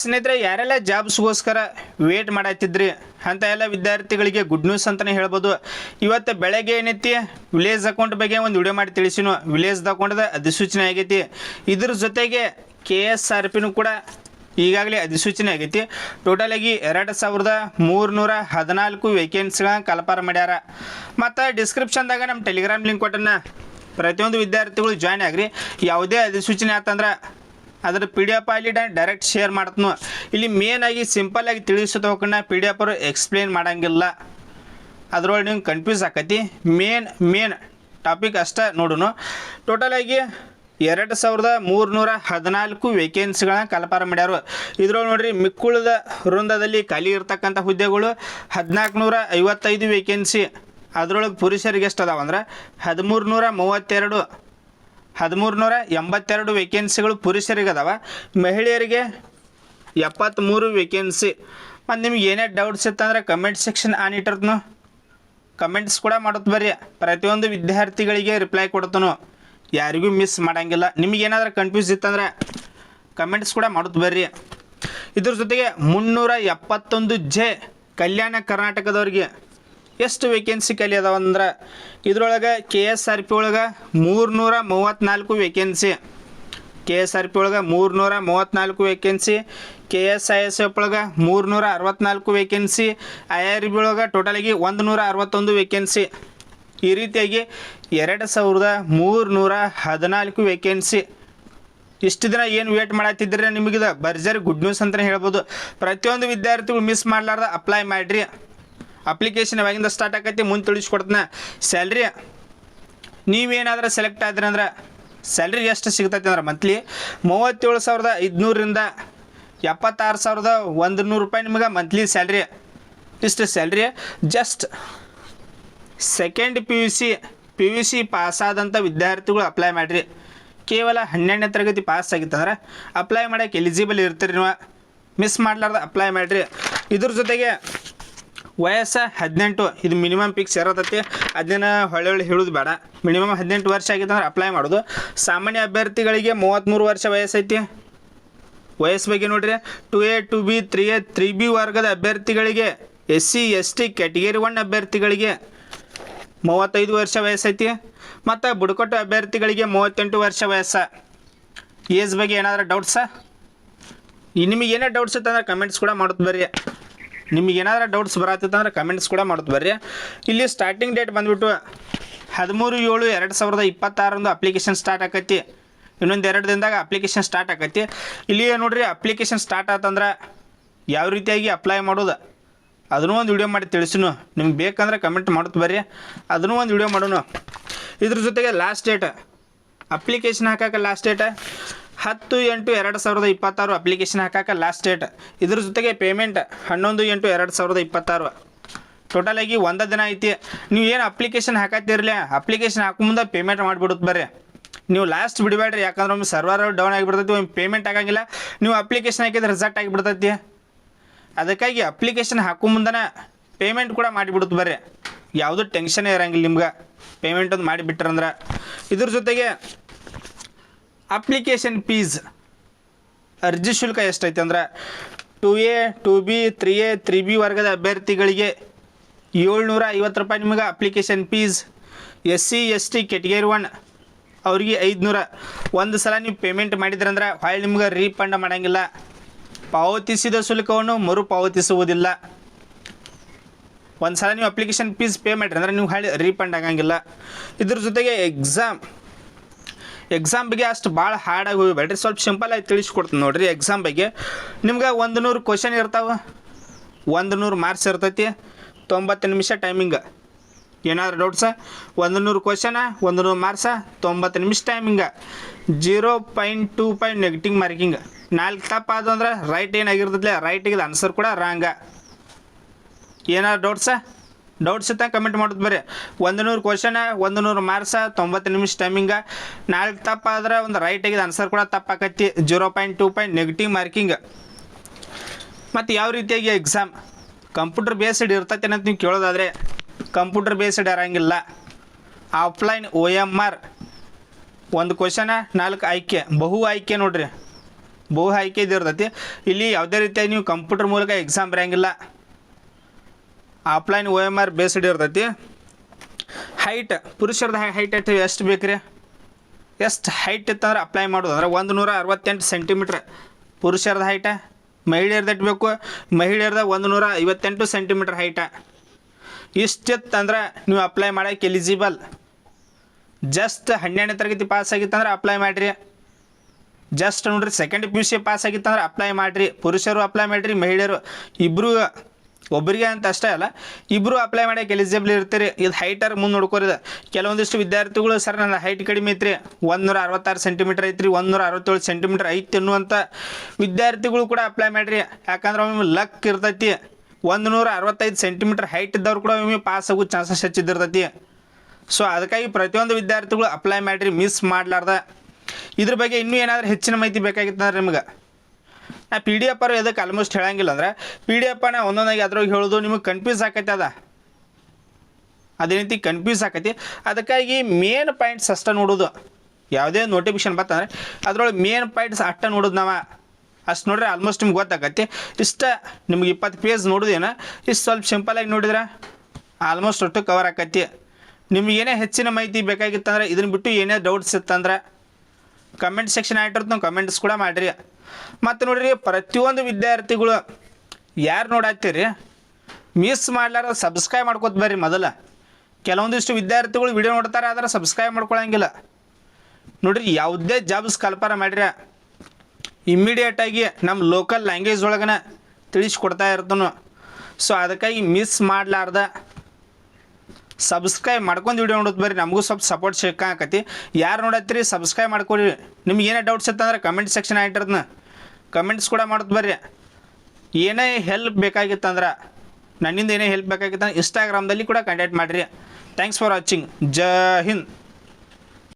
ಸ್ನೇಹಿತರೆ, ಯಾರೆಲ್ಲ ಜಾಬ್ಸ್ಗೋಸ್ಕರ ವೇಟ್ ಮಾಡತ್ತಿದ್ರಿ ಅಂತ ಎಲ್ಲ ವಿದ್ಯಾರ್ಥಿಗಳಿಗೆ ಗುಡ್ ನ್ಯೂಸ್ ಅಂತಲೇ ಹೇಳ್ಬೋದು. ಇವತ್ತು ಬೆಳಗ್ಗೆ ಏನೈತಿ ವಿಲೇಜ್ ಅಕೌಂಟ್ ಬಗ್ಗೆ ಒಂದು ವಿಡಿಯೋ ಮಾಡಿ ತಿಳಿಸಿನು. ವಿಲೇಜ್ ಅಕೌಂಟ್ದ ಅಧಿಸೂಚನೆ ಆಗೈತಿ. ಇದ್ರ ಜೊತೆಗೆ KSRPನೂ ಕೂಡ ಈಗಾಗಲೇ ಅಧಿಸೂಚನೆ ಆಗೈತಿ. ಟೋಟಲ್ ಆಗಿ 2314 ವೇಕೆನ್ಸಿಗಳನ್ನ ಕಲ್ಪನೆ ಮಾಡ್ಯಾರ. ಮತ್ತು ಡಿಸ್ಕ್ರಿಪ್ಷನ್ದಾಗ ನಮ್ಮ ಟೆಲಿಗ್ರಾಮ್ ಲಿಂಕ್ ಕೊಟ್ಟನ್ನ ಪ್ರತಿಯೊಂದು ವಿದ್ಯಾರ್ಥಿಗಳು ಜಾಯ್ನ್ ಆಗ್ರಿ. ಯಾವುದೇ ಅಧಿಸೂಚನೆ ಆತಂದ್ರೆ ಅದರ PDF ಅಲ್ಲಿ ಡೈರೆಕ್ಟ್ ಶೇರ್ ಮಾಡ್ತನು. ಇಲ್ಲಿ ಮೇನ್ ಆಗಿ ಸಿಂಪಲ್ ಆಗಿ ತಿಳಿಸೋದು ಹೋಗೋಣ. PDF ಅವರು ಎಕ್ಸ್ಪ್ಲೇನ್ ಮಾಡಂಗಿಲ್ಲ, ಅದರೊಳಗೆ ನೀವು ಕನ್ಫ್ಯೂಸ್ ಆಕತಿ. ಮೇನ್ ಟಾಪಿಕ್ ಅಷ್ಟೇ ನೋಡೋಣ. ಟೋಟಲ್ ಆಗಿ 2314 ವೇಕೆನ್ಸಿಗಳನ್ನ ಕಲ್ಪನೆ ಮಾಡ್ಯಾರು. ಇದ್ರೊಳಗೆ ನೋಡ್ರಿ, ಮಿಕ್ಕುಳದ ವೃಂದದಲ್ಲಿ ಖಾಲಿ ಇರ್ತಕ್ಕಂಥ ಹುದ್ದೆಗಳು 1455 ವೇಕೆನ್ಸಿ. ಅದರೊಳಗೆ ಪುರುಷರಿಗೆ ಎಷ್ಟು ಅದಾವ ಅಂದ್ರೆ 1382 ವೇಕೆನ್ಸಿಗಳು ಪುರುಷರಿಗೆ ಅದಾವ. ಮಹಿಳೆಯರಿಗೆ 73 ವೇಕೆನ್ಸಿ. ಮತ್ತು ನಿಮ್ಗೆ ಏನೇ ಡೌಟ್ಸ್ ಇತ್ತಂದ್ರೆ ಕಮೆಂಟ್ ಸೆಕ್ಷನ್ ಆನ್ ಇಟ್ಟಿರ್ತನು, ಕಮೆಂಟ್ಸ್ ಕೂಡ ಮಾಡೋದು ಬರ್ರಿ. ಪ್ರತಿಯೊಂದು ವಿದ್ಯಾರ್ಥಿಗಳಿಗೆ ರಿಪ್ಲೈ ಕೊಡ್ತಾನು, ಯಾರಿಗೂ ಮಿಸ್ ಮಾಡೋಂಗಿಲ್ಲ. ನಿಮಗೇನಾದ್ರೂ ಕನ್ಫ್ಯೂಸ್ ಇತ್ತಂದ್ರೆ ಕಮೆಂಟ್ಸ್ ಕೂಡ ಮಾಡೋದು ಬರ್ರಿ. ಇದ್ರ ಜೊತೆಗೆ 371J ಕಲ್ಯಾಣ ಕರ್ನಾಟಕದವ್ರಿಗೆ ಎಷ್ಟು ವೇಕೆನ್ಸಿ ಖಾಲಿ ಅದಾವ ಅಂದ್ರೆ ಇದ್ರೊಳಗೆ KSRP ಒಳಗೆ 334 ವೇಕೆನ್ಸಿ. KSRP ಒಳಗೆ 334 ವೇಕೆನ್ಸಿ. KSISF ಒಳಗೆ 364 ವೇಕೆನ್ಸಿ. IRB ಒಳಗೆ ಟೋಟಲಾಗಿ 161 ವೇಕೆನ್ಸಿ. ಈ ರೀತಿಯಾಗಿ 2314 ವೇಕೆನ್ಸಿ. ಇಷ್ಟು ದಿನ ಏನು ವೇಟ್ ಮಾಡತ್ತಿದ್ರೆ ನಿಮಗಿದೆ ಭರ್ಜರಿ ಗುಡ್ ನ್ಯೂಸ್ ಅಂತಲೇ ಹೇಳ್ಬೋದು. ಪ್ರತಿಯೊಂದು ವಿದ್ಯಾರ್ಥಿಗಳು ಮಿಸ್ ಮಾಡಲಾರ್ದ ಅಪ್ಲೈ ಮಾಡಿರಿ. ಅಪ್ಲಿಕೇಶನ್ ಯಾವಾಗಿಂದ ಸ್ಟಾರ್ಟ್ ಆಕೈತಿ ಮುಂದೆ ತಿಳಿಸ್ಕೊಡ್ತಾನೆ. ಸ್ಯಾಲ್ರಿ ನೀವೇನಾದ್ರೂ ಸೆಲೆಕ್ಟ್ ಆದ್ರಿ ಅಂದ್ರೆ ಸ್ಯಾಲ್ರಿ ಎಷ್ಟು ಸಿಗ್ತೈತಿ ಅಂದ್ರೆ ಮಂತ್ಲಿ 37,500ರಿಂದ 76,100 ರೂಪಾಯಿ ನಿಮಗೆ ಮಂತ್ಲಿ ಸ್ಯಾಲ್ರಿ. ಇಷ್ಟು ಸ್ಯಾಲ್ರಿ ಜಸ್ಟ್ ಸೆಕೆಂಡ್ PUC ಪಾಸಾದಂಥ ವಿದ್ಯಾರ್ಥಿಗಳು ಅಪ್ಲೈ ಮಾಡಿರಿ. ಕೇವಲ 12ನೇ ತರಗತಿ ಪಾಸ್ ಆಗಿತ್ತಂದ್ರೆ ಅಪ್ಲೈ ಮಾಡೋಕ್ಕೆ ಎಲಿಜಿಬಲ್ ಇರ್ತೀರಿ. ನೀವು ಮಿಸ್ ಮಾಡಲಾರ್ದ ಅಪ್ಲೈ ಮಾಡಿರಿ. ಇದ್ರ ಜೊತೆಗೆ ವಯಸ್ಸು 18, ಇದು ಮಿನಿಮಮ್ ಫಿಕ್ಸ್ ಇರತೈತಿ. ಅದನ್ನ ಹೊಳ್ಳಿ ಹೇಳೋದು ಬೇಡ. ಮಿನಿಮಮ್ 18 ವರ್ಷ ಆಗಿತ್ತಂದ್ರೆ ಅಪ್ಲೈ ಮಾಡೋದು. ಸಾಮಾನ್ಯ ಅಭ್ಯರ್ಥಿಗಳಿಗೆ 33 ವರ್ಷ ವಯಸ್ಸೈತಿ. ವಯಸ್ಸು ಬಗ್ಗೆ ನೋಡಿರಿ, 2A 2B 3A 3B ವರ್ಗದ ಅಭ್ಯರ್ಥಿಗಳಿಗೆ, SC ST ಕ್ಯಾಟಗರಿ 1 ಅಭ್ಯರ್ಥಿಗಳಿಗೆ 35 ವರ್ಷ ವಯಸ್ಸೈತಿ. ಮತ್ತು ಬುಡಕಟ್ಟು ಅಭ್ಯರ್ಥಿಗಳಿಗೆ 38 ವರ್ಷ ವಯಸ್ಸು. ಏಜ್ ಬಗ್ಗೆ ಏನಾದರೂ ಡೌಟ್ಸಾ? ನಿಮಗೆ ಏನೇ ಡೌಟ್ಸ್ ಇತ್ತಂದ್ರೆ ಕಮೆಂಟ್ಸ್ ಕೂಡ ಮಾಡೋದು ಬರ್ರಿ. ನಿಮಗೇನಾದ್ರೂ ಡೌಟ್ಸ್ ಬರತ್ತಿತ್ತಂದ್ರೆ ಕಮೆಂಟ್ಸ್ ಕೂಡ ಮಾಡೋದು ಬರ್ರಿ. ಇಲ್ಲಿ ಸ್ಟಾರ್ಟಿಂಗ್ ಡೇಟ್ ಬಂದುಬಿಟ್ಟು 13/7/2026 ಅಪ್ಲಿಕೇಶನ್ ಸ್ಟಾರ್ಟ್ ಆಕೈತಿ. ಇನ್ನೊಂದು 2 ದಿನದಾಗ ಅಪ್ಲಿಕೇಶನ್ ಸ್ಟಾರ್ಟ್ ಆಕೈತಿ. ಇಲ್ಲಿ ನೋಡಿರಿ, ಅಪ್ಲಿಕೇಶನ್ ಸ್ಟಾರ್ಟ್ ಆತಂದ್ರೆ ಯಾವ ರೀತಿಯಾಗಿ ಅಪ್ಲೈ ಮಾಡೋದು ಅದನ್ನೂ ಒಂದು ವಿಡಿಯೋ ಮಾಡಿ ತಿಳಿಸಿನು. ನಿಮ್ಗೆ ಬೇಕಂದ್ರೆ ಕಮೆಂಟ್ ಮಾಡೋದು ಬರ್ರಿ, ಅದನ್ನೂ ಒಂದು ವಿಡಿಯೋ ಮಾಡೋಣ. ಇದ್ರ ಜೊತೆಗೆ ಲಾಸ್ಟ್ ಡೇಟ್ ಅಪ್ಲಿಕೇಶನ್ ಹಾಕೋಕೆ ಲಾಸ್ಟ್ ಡೇಟ್ 10/8/2026 ಅಪ್ಲಿಕೇಶನ್ ಹಾಕೋಕೆ ಲಾಸ್ಟ್ ಡೇಟ್. ಇದ್ರ ಜೊತೆಗೆ ಪೇಮೆಂಟ್ 11/8/2026. ಟೋಟಲಾಗಿ 1 ದಿನ ಐತಿ. ನೀವು ಏನು ಅಪ್ಲಿಕೇಶನ್ ಹಾಕತ್ತಿರಲಿ, ಅಪ್ಲಿಕೇಶನ್ ಹಾಕೋ ಮುಂದೆ ಪೇಮೆಂಟ್ ಮಾಡಿಬಿಡುತ್ತೆ ಬರ್ರಿ. ನೀವು ಲಾಸ್ಟ್ ಬಿಡಬೇಡ್ರಿ, ಯಾಕಂದ್ರೆ ಒಮ್ಮೆ ಸರ್ವರ್ ಡೌನ್ ಆಗಿಬಿಡ್ತೈತಿ, ಒಮ್ಮೆ ಪೇಮೆಂಟ್ ಆಗಂಗಿಲ್ಲ. ನೀವು ಅಪ್ಲಿಕೇಶನ್ ಹಾಕಿದ್ರೆ ರಿಸಲ್ಟ್ ಆಗಿಬಿಡ್ತೈತಿ. ಅದಕ್ಕಾಗಿ ಅಪ್ಲಿಕೇಶನ್ ಹಾಕೋ ಮುಂದೆ ಪೇಮೆಂಟ್ ಕೂಡ ಮಾಡಿಬಿಡುತ್ತೆ ಬರ್ರಿ. ಯಾವುದೂ ಟೆನ್ಷನೇ ಇರೋಂಗಿಲ್ಲ ನಿಮ್ಗೆ, ಪೇಮೆಂಟ್ ಒಂದು ಮಾಡಿಬಿಟ್ರಂದ್ರೆ. ಇದ್ರ ಜೊತೆಗೆ ಅಪ್ಲಿಕೇಶನ್ ಫೀಸ್ ಅರ್ಜಿ ಶುಲ್ಕ ಎಷ್ಟೈತೆ ಅಂದ್ರೆ 2A 2B 3A 3B ವರ್ಗದ ಅಭ್ಯರ್ಥಿಗಳಿಗೆ 750 ರೂಪಾಯಿ ನಿಮಗೆ application fees. SC ST category 1 ಅವರಿಗೆ 500. ಒಂದು ಸಲ ನೀವು ಪೇಮೆಂಟ್ ಮಾಡಿದ್ರಂದ್ರೆ ಹೊಳ್ಳಿ ನಿಮ್ಗೆ ರೀಫಂಡ್ ಮಾಡೋಂಗಿಲ್ಲ. ಪಾವತಿಸಿದ ಶುಲ್ಕವನ್ನು ಮರುಪಾವತಿಸುವುದಿಲ್ಲ. ಒಂದು ಸಲ ನೀವು ಅಪ್ಲಿಕೇಶನ್ ಫೀಸ್ ಪೇ ಮಾಡಿರಿ ಅಂದ್ರೆ ನೀವು ಹೊಳ್ಳಿ ರೀಫಂಡ್ ಆಗಂಗಿಲ್ಲ. ಇದ್ರ ಜೊತೆಗೆ ಎಕ್ಸಾಮ್ ಬಗ್ಗೆ ಅಷ್ಟು ಭಾಳ ಹಾರ್ಡಾಗಿ ಹೋಗಬೇಡ್ರಿ, ಸ್ವಲ್ಪ ಸಿಂಪಲಾಗಿ ತಿಳಿಸ್ಕೊಡ್ತೀನಿ ನೋಡಿರಿ. ಎಕ್ಸಾಮ್ ಬಗ್ಗೆ ನಿಮ್ಗೆ 100 ಕ್ವಶನ್ ಇರ್ತಾವೆ, 100 ಮಾರ್ಕ್ಸ್ ಇರ್ತೈತಿ, 90 ನಿಮಿಷ ಟೈಮಿಂಗ್. ಏನಾದರೂ ಡೌಟ್ಸ? 100 ಕ್ವಶನ, 100 ಮಾರ್ಕ್ಸ, 90 ನಿಮಿಷ ಟೈಮಿಂಗ, 0.25 ನೆಗೆಟಿವ್ ಮಾರ್ಕಿಂಗ್. 4 ತಪ್ಪಾದ ಅಂದ್ರೆ ರೈಟ್ ಏನಾಗಿರ್ತೈತಿ, ರೈಟಿಗೆ ಆನ್ಸರ್ ಕೂಡ ರಾಂಗ. ಏನಾದ್ರು ಡೌಟ್ಸ್ ಇತ್ತ ಕಮೆಂಟ್ ಮಾಡೋದು ಬರ್ರಿ. 100 ಕ್ವಶನ, 100 ಮಾರ್ಕ್ಸ, 90 ನಿಮಿಷ ಟೈಮಿಂಗ. 4 ತಪ್ಪಾದ್ರೆ ಒಂದು ರೈಟ್ ಆಗಿದ್ದು ಆನ್ಸರ್ ಕೂಡ ತಪ್ಪಾಕೈತಿ, 0.25 ನೆಗೆಟಿವ್ ಮಾರ್ಕಿಂಗ್. ಮತ್ತು ಯಾವ ರೀತಿಯಾಗಿ ಎಕ್ಸಾಮ್ ಕಂಪ್ಯೂಟರ್ ಬೇಸ್ಡ್ ಇರ್ತೈತೆ ಅಂತ ನೀವು ಕೇಳೋದಾದರೆ ಕಂಪ್ಯೂಟರ್ ಬೇಸ್ಡ್ ಇರೋಂಗಿಲ್ಲ. Offline OMR. ಒಂದು ಕ್ವಶನ 4 ಆಯ್ಕೆ, ಬಹು ಆಯ್ಕೆ ನೋಡ್ರಿ. ಬಹು ಆಯ್ಕೆ ಇದಿರ್ತೈತಿ. ಇಲ್ಲಿ ಯಾವುದೇ ರೀತಿಯಾಗಿ ನೀವು ಕಂಪ್ಯೂಟರ್ ಮೂಲಕ ಎಕ್ಸಾಮ್ ಬರೆಯಂಗಿಲ್ಲ, ಆಫ್ಲೈನ್ OMR ಬೇಸ್ಡ್ ಇರ್ತೈತಿ. ಹೈಟ್ ಪುರುಷರದ ಹೈಟ್ ಎಷ್ಟು ಬೇಕು ರೀ, ಎಷ್ಟು ಹೈಟ್ ಇತ್ತಂದ್ರೆ ಅಪ್ಲೈ ಮಾಡೋದು ಅಂದ್ರೆ 168 ಸೆಂಟಿಮೀಟ್ರ್ ಪುರುಷರದ ಹೈಟ. ಮಹಿಳೆಯರ್ದು ಎಷ್ಟು ಬೇಕು, ಮಹಿಳೆಯರ್ದ 158 ಸೆಂಟಿಮೀಟ್ರ್ ಹೈಟ. ಇಷ್ಟಿತ್ತಂದ್ರೆ ನೀವು ಅಪ್ಲೈ ಮಾಡೋಕ್ಕೆ ಎಲಿಜಿಬಲ್. ಜಸ್ಟ್ 12ನೇ ತರಗತಿ ಪಾಸ್ ಆಗಿತ್ತಂದ್ರೆ ಅಪ್ಲೈ ಮಾಡಿರಿ. ಜಸ್ಟ್ ನೋಡ್ರಿ ಸೆಕೆಂಡ್ PUC ಪಾಸ್ ಆಗಿತ್ತಂದ್ರೆ ಅಪ್ಲೈ ಮಾಡಿರಿ. ಪುರುಷರು ಅಪ್ಲೈ ಮಾಡಿರಿ, ಮಹಿಳೆಯರು ಇಬ್ಬರು, ಒಬ್ಬರಿಗೆ ಅಂತ ಅಷ್ಟೇ ಅಲ್ಲ, ಇಬ್ಬರು ಅಪ್ಲೈ ಮಾಡೋಕ್ಕೆ ಎಲಿಜಿಬಲ್ ಇರ್ತೀರಿ. ಇದು ಹೈಟರ್ ಮುಂದೆ ನೋಡ್ಕೋರಿದ. ಕೆಲವೊಂದಿಷ್ಟು ವಿದ್ಯಾರ್ಥಿಗಳು ಸರ್ ನನ್ನ ಹೈಟ್ ಕಡಿಮೆ ಐತ್ರಿ, 166 ಸೆಂಟಿಮೀಟ್ರ್ ಐತ್ರಿ, 167 ಸೆಂಟಿಮೀಟ್ರ್ ಐತಿ ಅನ್ನುವಂಥ ವಿದ್ಯಾರ್ಥಿಗಳು ಕೂಡ ಅಪ್ಲೈ ಮಾಡಿರಿ. ಯಾಕಂದ್ರೆ ಒಮ್ಮೆ ಲಕ್ ಇರ್ತೈತಿ, 165 ಸೆಂಟಿಮೀಟ್ರ್ ಹೈಟ್ ಇದ್ದವ್ರು ಕೂಡ ಒಮ್ಮೆ ಪಾಸ್ ಆಗೋ ಚಾನ್ಸಸ್ ಹೆಚ್ಚಿದ್ದಿರ್ತೈತಿ. ಸೊ ಅದಕ್ಕಾಗಿ ಪ್ರತಿಯೊಂದು ವಿದ್ಯಾರ್ಥಿಗಳು ಅಪ್ಲೈ ಮಾಡಿರಿ, ಮಿಸ್ ಮಾಡಲಾರ್ದ. ಇದ್ರ ಬಗ್ಗೆ ಇನ್ನೂ ಏನಾದರೂ ಹೆಚ್ಚಿನ ಮಾಹಿತಿ ಬೇಕಾಗಿತ್ತು ಅಂದ್ರೆ ನಿಮ್ಗೆ ನಾ PDF ಎದಕ್ಕೆ ಆಲ್ಮೋಸ್ಟ್ ಹೇಳಂಗಿಲ್ಲ ಅಂದ್ರೆ PDF ಒಂದೊಂದಾಗಿ ಅದ್ರೊಳಗೆ ಹೇಳೋದು ನಿಮಗೆ ಕನ್ಫ್ಯೂಸ್ ಆಕೈತೆ. ಅದೇ ರೀತಿ ಕನ್ಫ್ಯೂಸ್ ಆಕೈತಿ. ಅದಕ್ಕಾಗಿ ಮೇನ್ ಪಾಯಿಂಟ್ಸ್ ಅಷ್ಟೇ ನೋಡೋದು. ಯಾವುದೇ ನೋಟಿಫಿಕೇಶನ್ ಬರ್ತಂದ್ರೆ ಅದ್ರೊಳಗೆ ಮೇನ್ ಪಾಯಿಂಟ್ಸ್ ಅಷ್ಟೇ ನೋಡೋದು ನಾವು. ಅಷ್ಟು ನೋಡ್ರೆ ಆಲ್ಮೋಸ್ಟ್ ನಿಮ್ಗೆ ಗೊತ್ತಾಗತ್ತೆ. ಇಷ್ಟ ನಿಮ್ಗೆ 20 ಪೇಜ್ ನೋಡೋದೇನ, ಇಷ್ಟು ಸ್ವಲ್ಪ ಸಿಂಪಲಾಗಿ ನೋಡಿದ್ರೆ ಆಲ್ಮೋಸ್ಟ್ ಒಟ್ಟು ಕವರ್ ಆಕೈತಿ. ನಿಮ್ಗೆ ಏನೇ ಹೆಚ್ಚಿನ ಮಾಹಿತಿ ಬೇಕಾಗಿತ್ತಂದ್ರೆ ಇದನ್ನು ಬಿಟ್ಟು ಏನೇ ಡೌಟ್ಸ್ ಇತ್ತಂದ್ರೆ ಕಮೆಂಟ್ ಸೆಕ್ಷನ್ ಆಗಿರ್ತದೆ, ನಾವು ಕಮೆಂಟ್ಸ್ ಕೂಡ ಮಾಡಿರಿ. ಮತ್ತು ನೋಡಿರಿ ಪ್ರತಿಯೊಂದು ವಿದ್ಯಾರ್ಥಿಗಳು ಯಾರು ನೋಡಾತ್ತೀರಿ ಮಿಸ್ ಮಾಡ್ಲಾರ ಸಬ್ಸ್ಕ್ರೈಬ್ ಮಾಡ್ಕೋತ ಬರ್ರಿ. ಮೊದಲು ಕೆಲವೊಂದಿಷ್ಟು ವಿದ್ಯಾರ್ಥಿಗಳು ವಿಡಿಯೋ ನೋಡ್ತಾರೆ ಆದರೆ ಸಬ್ಸ್ಕ್ರೈಬ್ ಮಾಡ್ಕೊಳಂಗಿಲ್ಲ. ನೋಡಿರಿ ಯಾವುದೇ ಜಾಬ್ಸ್ ಕಲ್ಪನೆ ಮಾಡಿರಿ ಇಮ್ಮಿಡಿಯೇಟಾಗಿ ನಮ್ಮ ಲೋಕಲ್ ಲ್ಯಾಂಗ್ವೇಜ್ ಒಳಗನ ತಿಳಿಸ್ಕೊಡ್ತಾ ಇರ್ತಾನು. ಸೊ ಅದಕ್ಕಾಗಿ ಮಿಸ್ ಮಾಡಲಾರ್ದ ಸಬ್ಸ್ಕ್ರೈಬ್ ಮಾಡ್ಕೊಂಡು ವಿಡಿಯೋ ನೋಡೋದು ಬರ್ರಿ, ನಮಗೂ ಸ್ವಲ್ಪ ಸಪೋರ್ಟ್ ಸಿಕ್ಕಾಕತಿ. ಯಾರು ನೋಡತ್ತೀರಿ ಸಬ್ಸ್ಕ್ರೈಬ್ ಮಾಡ್ಕೊರಿ. ನಿಮ್ಗೆ ಏನೇ ಡೌಟ್ಸ್ ಇತ್ತಂದ್ರೆ ಕಮೆಂಟ್ ಸೆಕ್ಷನ್ ಆಗಿರ್ತದನ್ನ ಕಮೆಂಟ್ಸ್ ಕೂಡ ಮಾಡೋದು ಬರ್ರಿ. ಏನೇ ಹೆಲ್ಪ್ ಬೇಕಾಗಿತ್ತಂದ್ರೆ ನನ್ನಿಂದ ಏನೇ ಹೆಲ್ಪ್ ಬೇಕಾಗಿತ್ತಂದ್ರೆ ಇನ್ಸ್ಟಾಗ್ರಾಮ್ದಲ್ಲಿ ಕೂಡ ಕಾಂಟ್ಯಾಕ್ಟ್ ಮಾಡಿರಿ. Thanks for watching. Jai Hind.